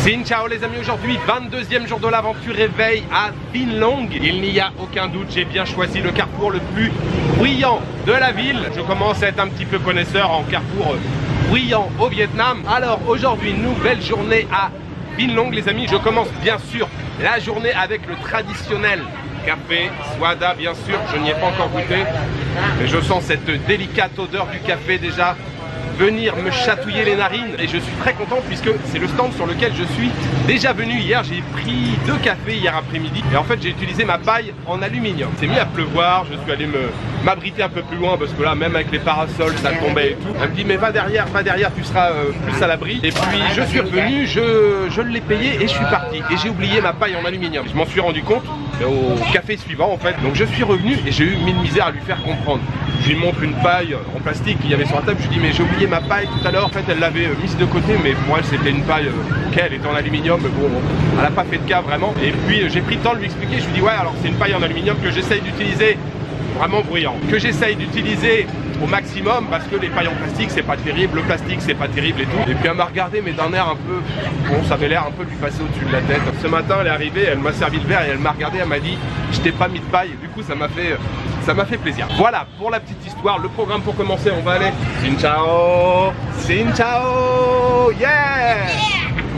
Xin ciao les amis, aujourd'hui 22e jour de l'aventure éveil à Vinlong. Il n'y a aucun doute, j'ai bien choisi le carrefour le plus bruyant de la ville. Je commence à être un petit peu connaisseur en carrefour bruyant au Vietnam. Alors aujourd'hui, nouvelle journée à Vinlong les amis. Je commence bien sûr la journée avec le traditionnel café Swada, bien sûr. Je n'y ai pas encore goûté, mais je sens cette délicate odeur du café déjà venir me chatouiller les narines et je suis très content puisque c'est le stand sur lequel je suis déjà venu hier. J'ai pris 2 cafés hier après-midi et en fait j'ai utilisé ma paille en aluminium. C'est mis à pleuvoir, je suis allé m'abriter un peu plus loin parce que là même avec les parasols ça tombait et tout. Elle me dit mais va derrière, tu seras plus à l'abri. Et puis je suis revenu, je l'ai payé et je suis parti et j'ai oublié ma paille en aluminium. Je m'en suis rendu compte au café suivant en fait. Donc je suis revenu et j'ai eu mille misères à lui faire comprendre. Je lui montre une paille en plastique qu'il y avait sur la table, je lui dis mais j'ai oublié ma paille tout à l'heure. En fait elle l'avait mise de côté mais pour elle c'était une paille elle était en aluminium, mais bon elle n'a pas fait de cas vraiment. Et puis j'ai pris le temps de lui expliquer, je lui dis ouais alors c'est une paille en aluminium que j'essaye d'utiliser, vraiment bruyant, que j'essaye d'utiliser au maximum parce que les pailles en plastique c'est pas terrible, le plastique c'est pas terrible et tout. Et puis elle m'a regardé mais d'un air un peu, bon ça avait l'air un peu de lui passer au-dessus de la tête. Ce matin elle est arrivée, elle m'a servi le verre et elle m'a regardé, elle m'a dit je t'ai pas mis de paille, et du coup ça m'a fait plaisir. Voilà pour la petite histoire. Le programme pour commencer, on va aller Xin ciao, Xin ciao, yeah,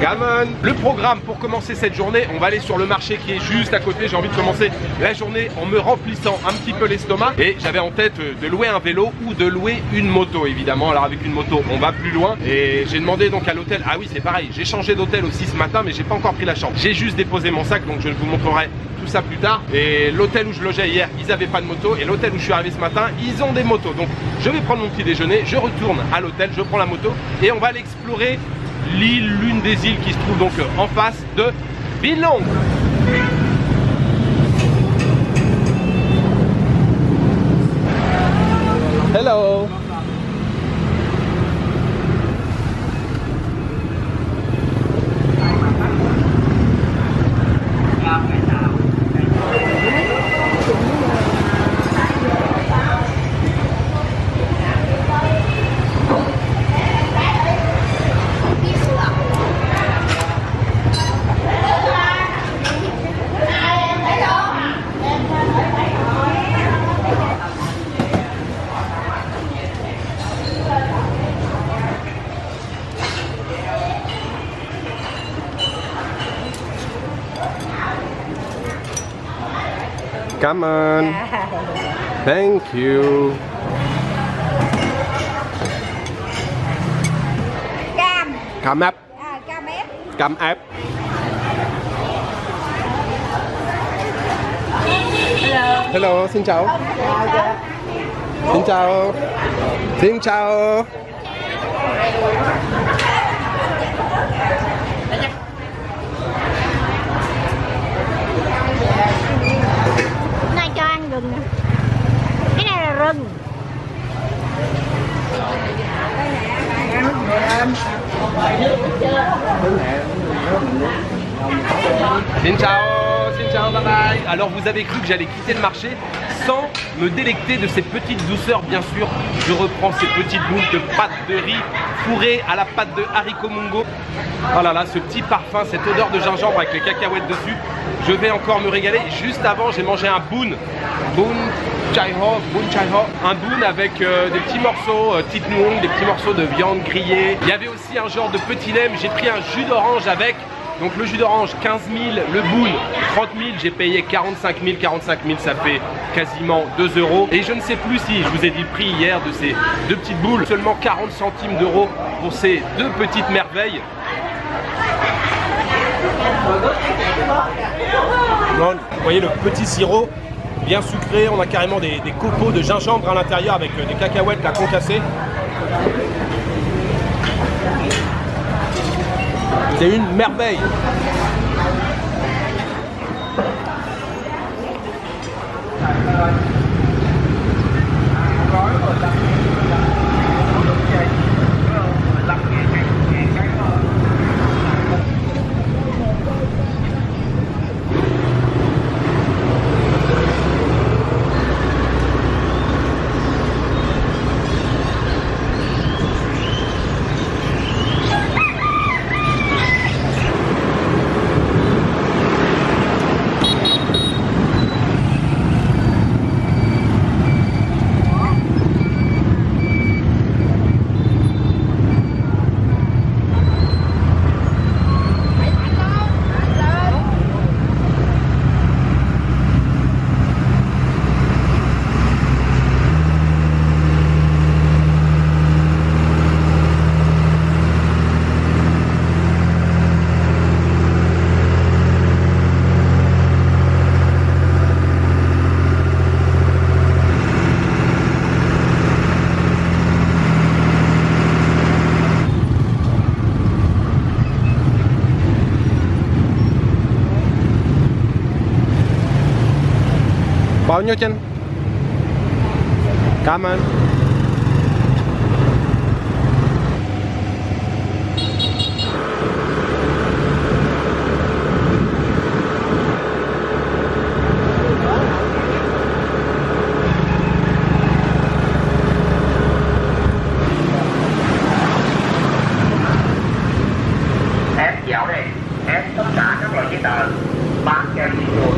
come on. Le programme pour commencer cette journée, on va aller sur le marché qui est juste à côté. J'ai envie de commencer la journée en me remplissant un petit peu l'estomac et j'avais en tête de louer un vélo ou de louer une moto évidemment. Alors avec une moto on va plus loin et j'ai demandé donc à l'hôtel. Ah oui c'est pareil, j'ai changé d'hôtel aussi ce matin mais j'ai pas encore pris la chambre. J'ai juste déposé mon sac donc je vous montrerai tout ça plus tard. Et l'hôtel où je logeais hier ils n'avaient pas de moto et l'hôtel où je suis arrivé ce matin ils ont des motos. Donc je vais prendre mon petit déjeuner, je retourne à l'hôtel, je prends la moto et on va aller explorer l'île, l'une des îles qui se trouve donc en face de Vinlong. Hello. Come on. Thank you. Cam. Cam ép. Cam ép. Cam ép. Hello. Hello, xin chào. Xin chào. Xin chào. Này cho ăn gừng. Cái này là rừng. Xin ciao, bye bye. Alors vous avez cru que j'allais quitter le marché sans me délecter de cette petite douceur bien sûr. Je reprends ces petites boules de pâte de riz fourrées à la pâte de haricots mungo. Oh là là, ce petit parfum, cette odeur de gingembre avec les cacahuètes dessus. Je vais encore me régaler. Juste avant, j'ai mangé un boon chai ho, un boon avec des petits morceaux thit nuong, des petits morceaux de viande grillée. Il y avait aussi un genre de petit lait. J'ai pris un jus d'orange avec. Donc le jus d'orange 15 000, le boon 30 000, j'ai payé 45 000, ça fait quasiment 2 €. Et je ne sais plus si je vous ai dit le prix hier de ces 2 petites boules, seulement 40 centimes d'euros pour ces 2 petites merveilles. Vous voyez le petit sirop bien sucré, on a carrément des copeaux de gingembre à l'intérieur avec des cacahuètes là concassées. C'est une merveille. Bao nhiêu chân? Cảm ơn. Em dạo này, em tất cả các loại giấy tờ bán cho đi rồi.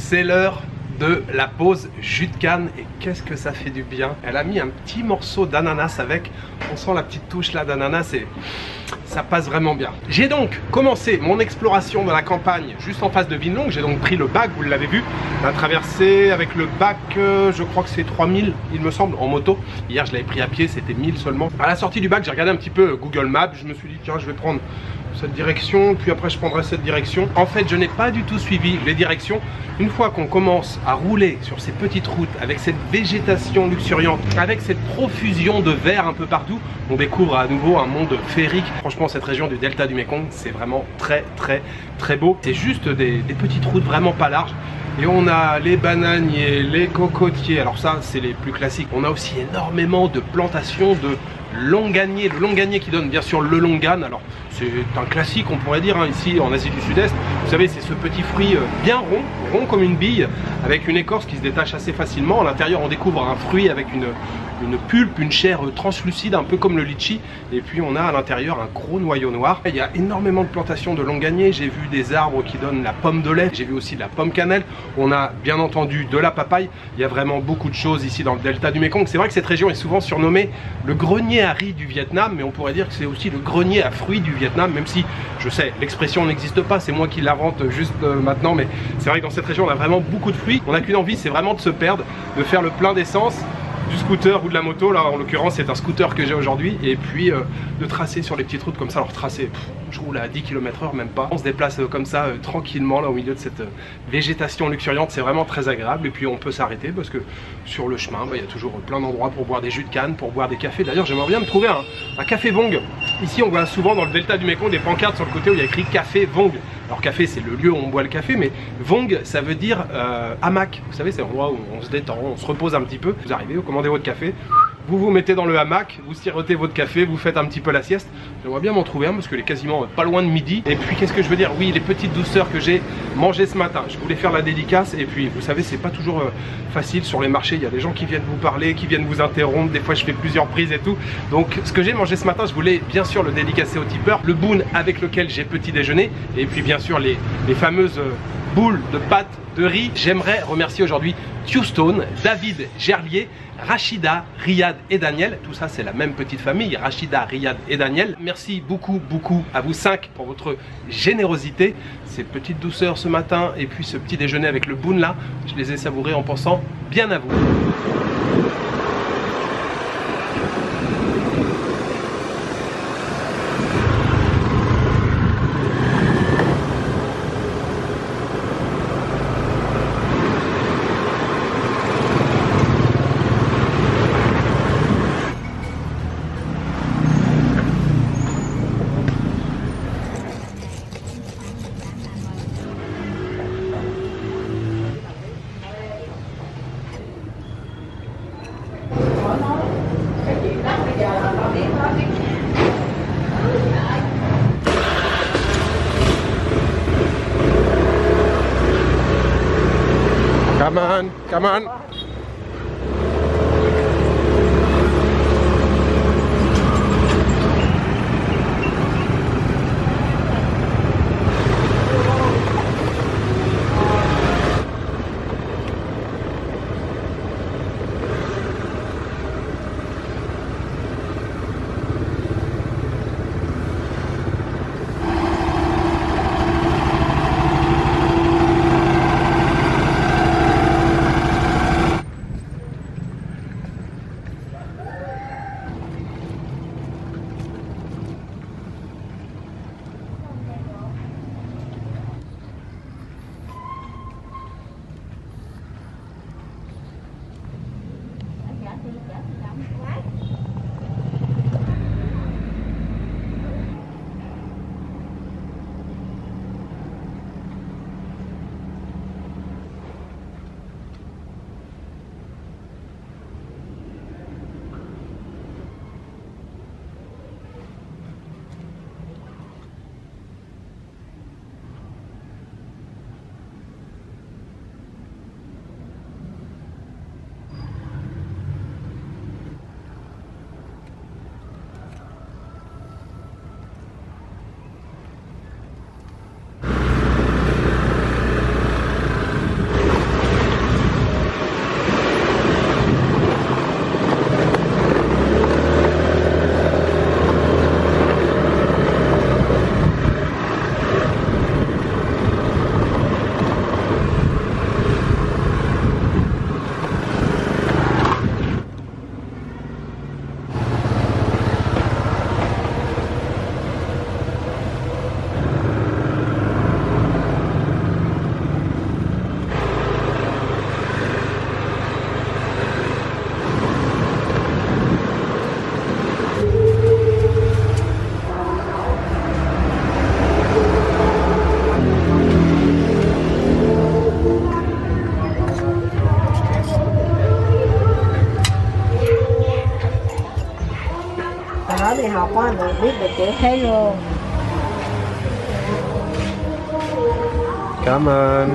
C'est l'heure de la pause jus de canne et qu'est-ce que ça fait du bien. Elle a mis un petit morceau d'ananas avec, on sent la petite touche là d'ananas et ça passe vraiment bien. J'ai donc commencé mon exploration dans la campagne juste en face de Vinlong. J'ai donc pris le bac, vous l'avez vu, la traversée avec le bac, je crois que c'est 3000 il me semble en moto. Hier je l'avais pris à pied, c'était 1000 seulement. À la sortie du bac j'ai regardé un petit peu Google Maps, je me suis dit tiens je vais prendre cette direction, puis après je prendrai cette direction. En fait je n'ai pas du tout suivi les directions. Une fois qu'on commence à rouler sur ces petites routes avec cette végétation luxuriante, avec cette profusion de verre un peu partout, on découvre à nouveau un monde féerique. Franchement cette région du delta du Mekong c'est vraiment très beau. C'est juste des petites routes vraiment pas larges. Et on a les bananiers, les cocotiers, alors ça c'est les plus classiques. On a aussi énormément de plantations de longanier, le longanier qui donne bien sûr le longan. Alors c'est un classique on pourrait dire hein, ici en Asie du Sud-Est. Vous savez c'est ce petit fruit bien rond comme une bille, avec une écorce qui se détache assez facilement. À l'intérieur on découvre un fruit avec une pulpe, une chair translucide un peu comme le litchi. Et puis on a à l'intérieur un gros noyau noir. Il y a énormément de plantations de longanier. J'ai vu des arbres qui donnent la pomme de lait. J'ai vu aussi de la pomme cannelle. On a bien entendu de la papaye. Il y a vraiment beaucoup de choses ici dans le delta du Mekong. C'est vrai que cette région est souvent surnommée le grenier à riz du Vietnam, mais on pourrait dire que c'est aussi le grenier à fruits du Vietnam, même si je sais l'expression n'existe pas, c'est moi qui l'invente juste maintenant, mais c'est vrai que dans cette région on a vraiment beaucoup de fruits. On n'a qu'une envie, c'est vraiment de se perdre, de faire le plein d'essence du scooter ou de la moto. Là en l'occurrence c'est un scooter que j'ai aujourd'hui, et puis de tracer sur les petites routes comme ça. Alors tracer, je roule à 10 km/h même pas, on se déplace comme ça tranquillement là au milieu de cette végétation luxuriante. C'est vraiment très agréable, et puis on peut s'arrêter parce que sur le chemin il y a toujours plein d'endroits pour boire des jus de canne, pour boire des cafés. D'ailleurs j'aimerais bien me trouver un café Vong. Ici on voit souvent dans le delta du Mekong des pancartes sur le côté où il y a écrit café Vong. Alors café c'est le lieu où on boit le café, mais Vong ça veut dire hamac. Vous savez c'est un endroit où on se détend, on se repose un petit peu. Vous arrivez, vous commandez votre café, vous vous mettez dans le hamac, vous sirotez votre café, vous faites un petit peu la sieste. J'aimerais bien m'en trouver un parce qu'il est quasiment pas loin de midi. Et puis qu'est-ce que je veux dire, oui les petites douceurs que j'ai mangées ce matin. Je voulais faire la dédicace, et puis vous savez c'est pas toujours facile sur les marchés. Il y a des gens qui viennent vous parler, qui viennent vous interrompre. Des fois je fais plusieurs prises et tout. Donc ce que j'ai mangé ce matin, je voulais bien sûr le dédicacer aux tipeurs. Le boon avec lequel j'ai petit déjeuner, et puis bien sûr les fameuses boules de pâtes de riz. J'aimerais remercier aujourd'hui Tewstone, David Gerlier, Rachida, Riyad et Daniel. Tout ça c'est la même petite famille, Rachida, Riyad et Daniel. Merci beaucoup à vous 5 pour votre générosité. Ces petites douceurs ce matin et puis ce petit déjeuner avec le boon là, je les ai savourés en pensant bien à vous. Come on, come on. Nói đi học á, rồi biết được chữ thế luôn. Come on.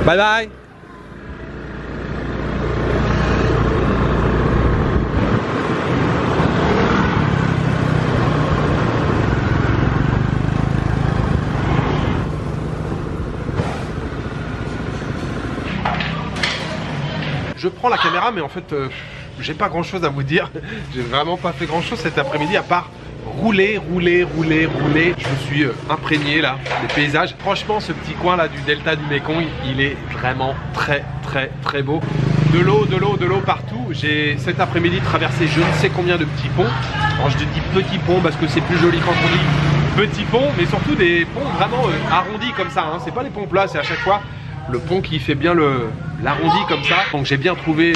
Bye bye. Je prends la caméra, mais en fait j'ai pas grand chose à vous dire. J'ai vraiment pas fait grand chose cet après-midi à part rouler. Je me suis imprégné là des paysages. Franchement, ce petit coin là du delta du Mékong, il est vraiment très beau. De l'eau partout. J'ai cet après-midi traversé je ne sais combien de petits ponts. Alors je dis petits ponts parce que c'est plus joli quand on dit petits ponts, mais surtout des ponts vraiment arrondis comme ça, hein. C'est pas les ponts plats, c'est à chaque fois le pont qui fait bien l'arrondi comme ça. Donc j'ai bien trouvé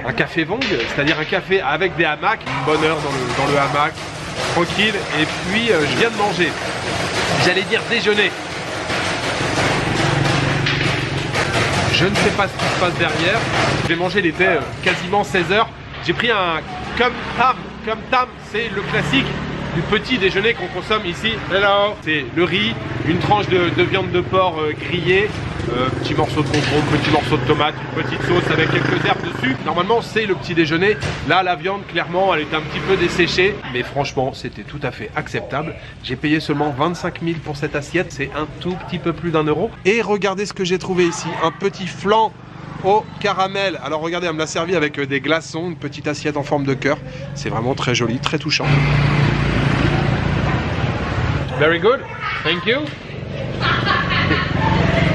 un café Vong, c'est-à-dire un café avec des hamacs, une bonne heure dans le hamac, tranquille. Et puis je viens de manger, j'allais dire déjeuner. Je ne sais pas ce qui se passe derrière. J'ai mangé, il était quasiment 16 h. J'ai pris un Cum Tam, c'est le classique du petit déjeuner qu'on consomme ici. Hello. C'est le riz, une tranche de viande de porc grillée, petit morceau de concombre, petit morceau de tomate, une petite sauce avec quelques herbes dessus. Normalement c'est le petit déjeuner. Là la viande clairement elle était un petit peu desséchée, mais franchement c'était tout à fait acceptable. J'ai payé seulement 25 000 pour cette assiette, c'est un tout petit peu plus d'1 euro. Et regardez ce que j'ai trouvé ici, un petit flan au caramel. Alors regardez, elle me l'a servi avec des glaçons, une petite assiette en forme de cœur. C'est vraiment très joli, très touchant. Very good, thank you.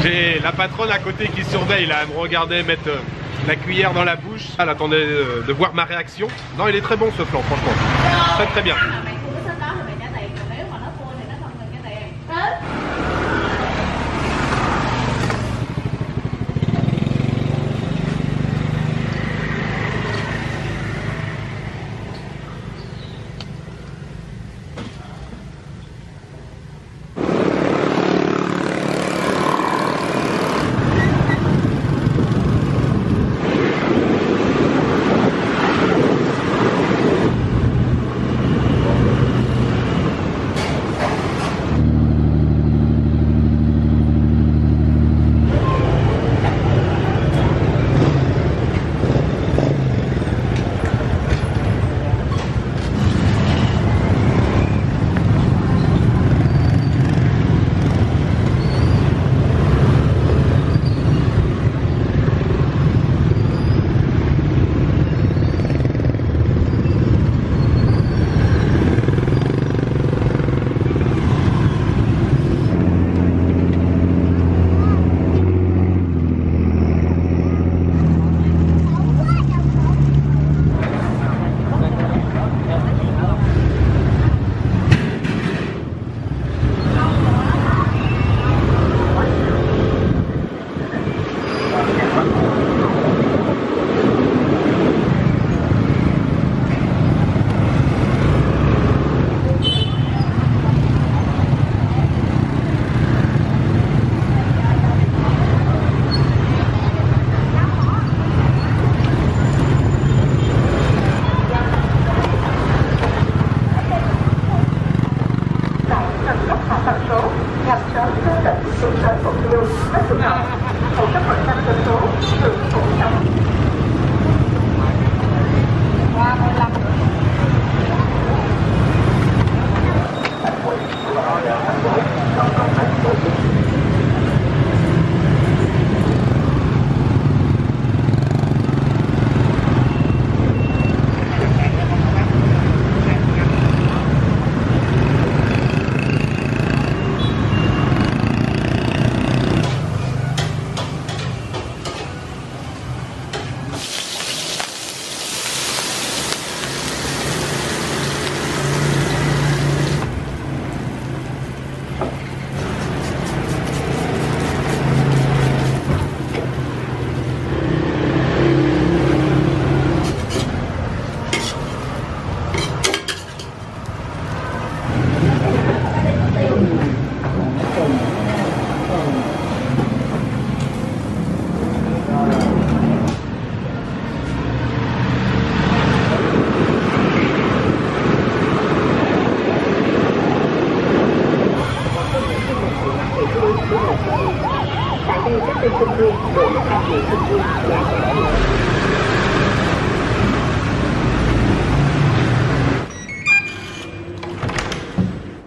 J'ai la patronne à côté qui surveille là, elle me regardait mettre la cuillère dans la bouche. Elle attendait de voir ma réaction. Non, il est très bon ce flan, franchement. Très bien.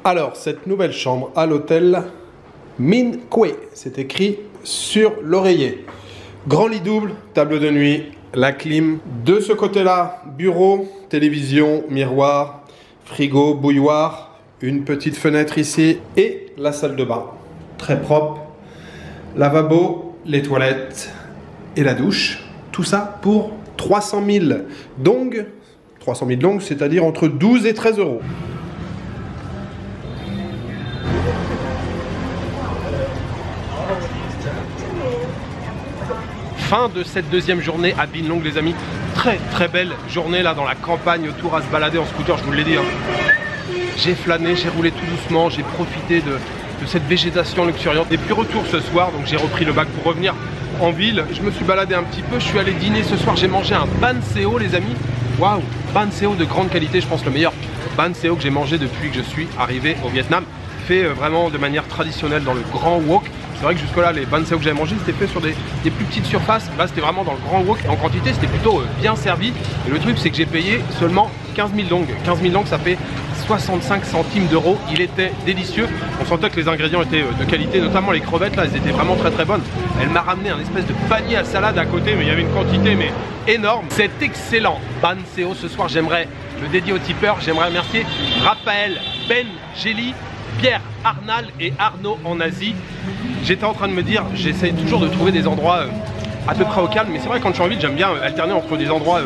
Alors, cette nouvelle chambre à l'hôtel Min Kwe, c'est écrit sur l'oreiller. Grand lit double, table de nuit, la clim. De ce côté-là, bureau, télévision, miroir, frigo, bouilloire, une petite fenêtre ici et la salle de bain. Très propre, lavabo, les toilettes et la douche. Tout ça pour 300 000 dong. 300 000 dong, c'est-à-dire entre 12 et 13 euros. Fin de cette deuxième journée à Binh Long, les amis. Très belle journée là dans la campagne, autour à se balader en scooter, je vous l'ai dit. J'ai flâné, j'ai roulé tout doucement, j'ai profité de cette végétation luxuriante. Et puis retour ce soir, donc j'ai repris le bac pour revenir en ville. Je me suis baladé un petit peu, je suis allé dîner ce soir, j'ai mangé un ban seo les amis. Waouh, ban seo de grande qualité, je pense le meilleur ban seo que j'ai mangé depuis que je suis arrivé au Vietnam. Fait vraiment de manière traditionnelle dans le Grand Wok. C'est vrai que jusque là les ban seo que j'avais mangé c'était fait sur des plus petites surfaces. Là c'était vraiment dans le Grand Wok. En quantité c'était plutôt bien servi. Et le truc c'est que j'ai payé seulement 15 000 dong. 15 000 dong ça fait 65 centimes d'euros. Il était délicieux. On sentait que les ingrédients étaient de qualité, notamment les crevettes là, elles étaient vraiment très bonnes. Elle m'a ramené un espèce de panier à salade à côté, mais il y avait une quantité mais énorme. C'est excellent ban seo ce soir. J'aimerais le dédier aux tipeurs. J'aimerais remercier Raphaël, Ben, Gély, Pierre, Arnal et Arnaud en Asie. J'étais en train de me dire, j'essaye toujours de trouver des endroits à peu près au calme, mais c'est vrai quand je suis en ville, j'aime bien alterner entre des endroits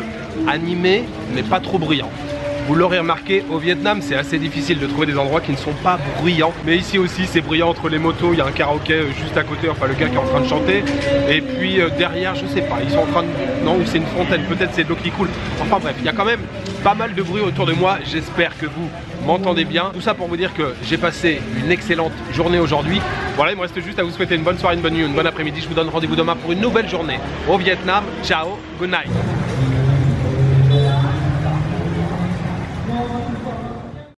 animés, mais pas trop bruyants. Vous l'aurez remarqué, au Vietnam, c'est assez difficile de trouver des endroits qui ne sont pas bruyants. Mais ici aussi, c'est bruyant entre les motos. Il y a un karaoké juste à côté, enfin le gars qui est en train de chanter. Et puis derrière, je sais pas, ils sont en train de... Non, ou c'est une fontaine, peut-être c'est de l'eau qui coule. Enfin bref, il y a quand même pas mal de bruit autour de moi. J'espère que vous m'entendez bien. Tout ça pour vous dire que j'ai passé une excellente journée aujourd'hui. Voilà, il me reste juste à vous souhaiter une bonne soirée, une bonne nuit, une bonne après-midi. Je vous donne rendez-vous demain pour une nouvelle journée au Vietnam. Ciao, good night.